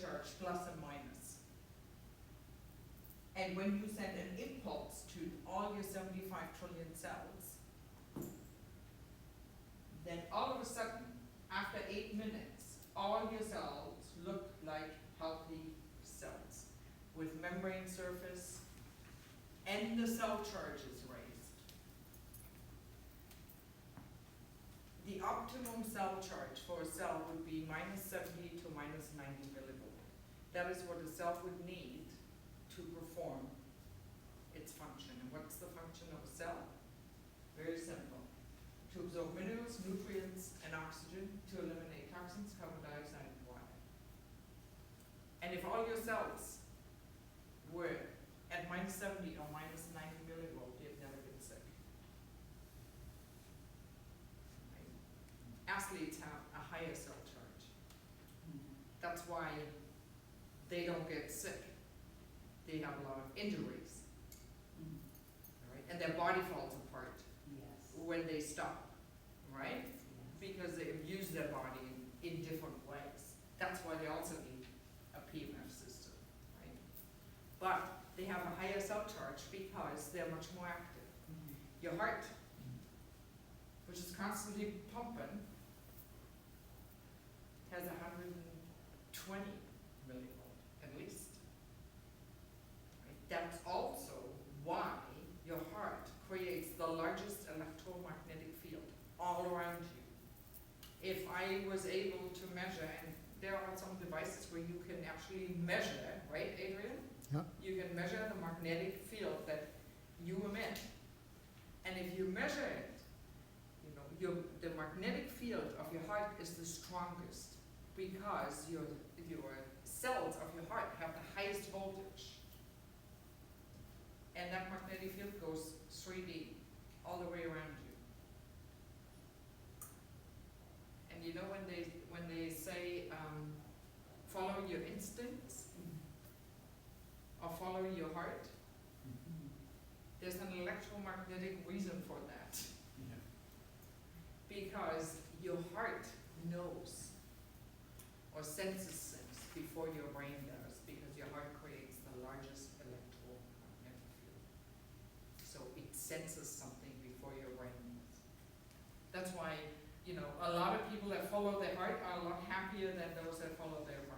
charge, plus and minus. And when you send an impulse to all your 75 trillion cells, then all of a sudden, after 8 minutes, all your cells look like healthy cells with membrane surface, and the cell charge is raised. The optimum cell charge for a cell would be minus 70 to minus 90 millivolt. That is what a cell would need to perform its function. And what's the function of a cell? Very simple. To absorb minerals, nutrients, and oxygen, to eliminate toxins, carbon dioxide, and water. And if all your cells were at minus 70 or minus 90 millivolt, you'd never get sick. Right? Athletes have a higher cell charge. That's why they don't get sick. They have a lot of injuries. Right? And their body falls apart when they stop, right? Because they abuse their body in different ways. That's why they also need a PMF system, right? But they have a higher cell charge because they're much more active. Your heart, which is constantly pumping, has 120 millivolt at least. Right? That's also why your heart creates the largest electromagnetic field all around you. If I was able to measure, and there are some devices where you can actually measure, right, Adrian? Yeah. You can measure the magnetic field that you emit. And if you measure it, the magnetic field of your heart is the strongest because your cells of your heart have the highest voltage. And that magnetic field goes 3D all the way around you. And you know when they say follow your instincts or follow your heart, there's an electromagnetic reason for that. Yeah. Because your heart knows or senses things before your brain does, because your heart creates the largest electromagnetic field. So it senses something before your brain does. That's why, a lot of people that follow their heart are a lot happier than those that follow their brain.